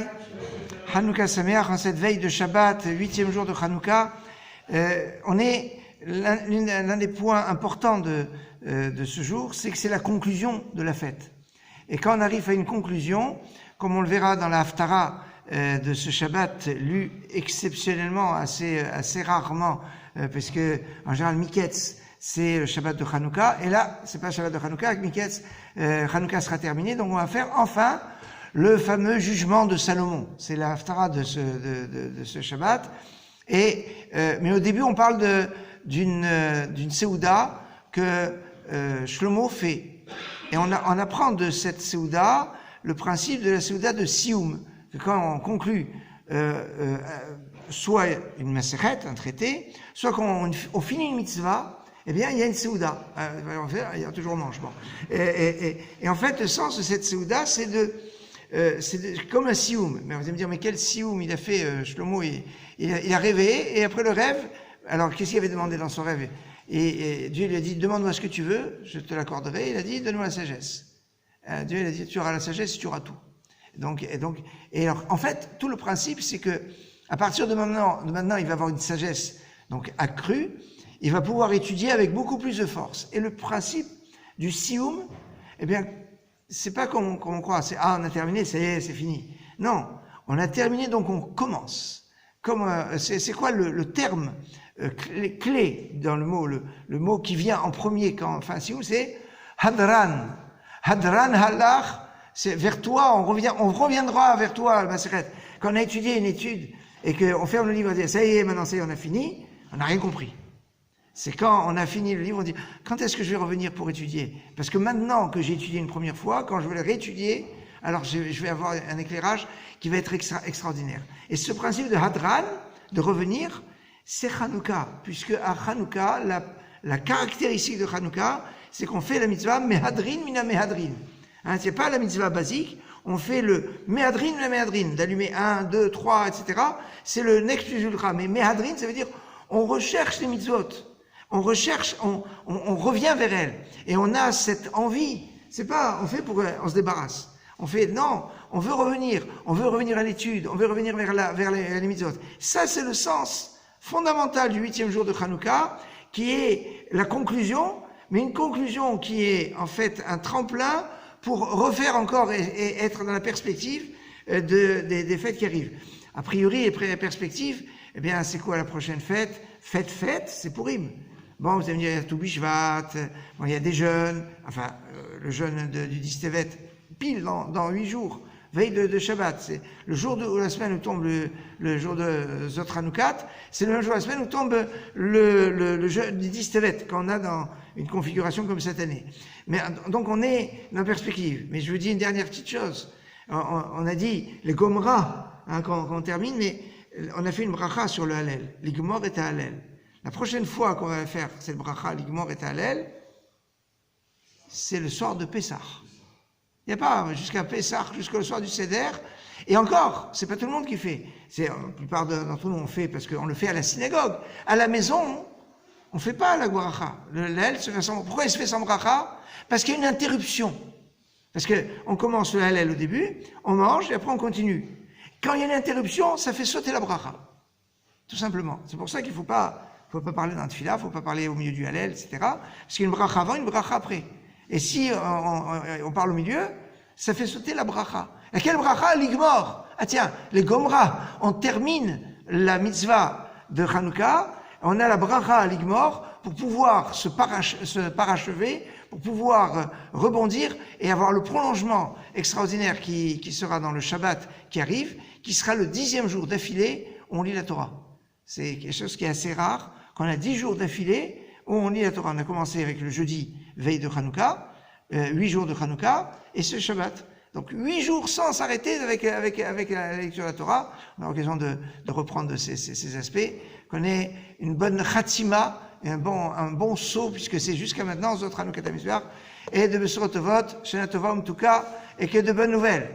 Rabbotai, Hanouka Sameach, en cette veille de Shabbat, 8e jour de Hanouka, on est l'un des points importants de ce jour, c'est que c'est la conclusion de la fête. Et quand on arrive à une conclusion, comme on le verra dans la Haftara de ce Shabbat, lu exceptionnellement, assez rarement, parce que en général Miketz, c'est le Shabbat de Hanouka, et là, c'est pas le Shabbat de Hanouka, avec Miketz, Hanouka sera terminé, donc on va faire enfin le fameux jugement de Salomon. C'est la Haftara de ce Shabbat. Mais au début, on parle d'une Seouda que Shlomo fait. Et on apprend de cette Seouda le principe de la Seouda de Sioum, que quand on conclut soit une Masechet, un traité, soit quand on finit une mitzvah, eh bien, il y a une Seouda. Il y a toujours mange. Bon. Et en fait, le sens de cette Seouda, c'est comme un sioum. Mais vous allez me dire, mais quel sioum il a fait Shlomo? Il a rêvé, et après le rêve, alors qu'est-ce qu'il avait demandé dans son rêve? Et Dieu lui a dit, demande-moi ce que tu veux, je te l'accorderai. Il a dit, donne-moi la sagesse. Dieu il a dit, tu auras la sagesse, tu auras tout. Et alors, en fait, tout le principe, c'est que à partir de maintenant, il va avoir une sagesse donc accrue. Il va pouvoir étudier avec beaucoup plus de force. Et le principe du sioum, eh bien, c'est pas comme on croit, c'est on a terminé, ça y est, c'est fini. Non, on a terminé, donc on commence. C'est quoi le terme clé dans le mot, le mot qui vient en premier sioum, c'est hadran. Hadran halach, c'est vers toi, on reviendra vers toi, ma secrète. Quand on a étudié une étude et qu'on ferme le livre, on dit ça y est, maintenant ça y est, on a fini, on n'a rien compris. C'est quand on a fini le livre, on dit quand est-ce que je vais revenir pour étudier? Parce que maintenant que j'ai étudié une première fois, quand je vais le réétudier, alors je vais avoir un éclairage qui va être extraordinaire. Et ce principe de Hadran, de revenir, c'est Hanouka, puisque à Hanouka, la caractéristique de Hanouka, c'est qu'on fait la mitzvah mehadrin mina mehadrin. C'est pas la mitzvah basique, on fait le mehadrin mina mehadrin, d'allumer 1, 2, 3, etc. C'est le next plus ultra. Mais mehadrin, ça veut dire on recherche les mitzvot. On recherche, on revient vers elle. Et on a cette envie. C'est pas, on fait pour, on se débarrasse. On fait, non, on veut revenir à l'étude, on veut revenir vers les mitzvot. Ça, c'est le sens fondamental du 8e jour de Hanouka, qui est la conclusion, mais une conclusion qui est, en fait, un tremplin pour refaire encore et être dans la perspective des fêtes qui arrivent. A priori, et perspective, eh bien, c'est quoi la prochaine fête? Fête, c'est Purim. Bon, vous allez me dire, il y a Toubi Shvat, bon, il y a des jeûnes, le jeûne du 10 Tevet, pile dans 8 jours, veille de Shabbat. C'est le jour de la semaine où tombe le jour de Zot Hanoukat, c'est le même jour de la semaine où tombe le jeûne du 10 Tevet, quand on a dans une configuration comme cette année. Mais donc on est dans la perspective. Mais je vous dis une dernière petite chose. On a dit les Gomra, quand on termine, mais on a fait une bracha sur le Hallel. L'Igmor et Hallel. La prochaine fois qu'on va faire cette bracha, l'Igmor et Hallel, c'est le soir de Pessah. Il n'y a pas jusqu'à Pessah, jusqu'au soir du Seder. Et encore, c'est pas tout le monde qui fait. La plupart d'entre nous on fait parce qu'on le fait à la synagogue. À la maison, on fait pas la bracha. Le Hallel se fait sans. Pourquoi il se fait sans bracha? Parce qu'il y a une interruption. Parce que on commence le Hallel au début, on mange et après on continue. Quand il y a une interruption, ça fait sauter la bracha. Tout simplement. C'est pour ça qu'il faut pas parler dans le tefila, faut pas parler au milieu du Hallel, etc. Parce qu'il y a une bracha avant, une bracha après. Et si on parle au milieu, ça fait sauter la bracha. Et quelle bracha? L'Igmor. Ah tiens, les Gomra, on termine la mitzvah de Hanouka, on a la bracha à l'Igmor pour pouvoir se parachever, pour pouvoir rebondir et avoir le prolongement extraordinaire qui sera dans le Shabbat qui arrive, qui sera le 10e jour d'affilée où on lit la Torah. C'est quelque chose qui est assez rare, qu'on a 10 jours d'affilée où on lit la Torah. On a commencé avec le jeudi, veille de Hanouka, 8 jours de Hanouka, et ce Shabbat. Donc 8 jours sans s'arrêter avec la lecture de la Torah. On a l'occasion de reprendre ces aspects, qu'on ait une bonne chatzima, un bon saut, puisque c'est jusqu'à maintenant, Zot Hanouka Tamizbar, et de Besorot Tovot, Shana Tova Umtuka, et que de bonnes nouvelles.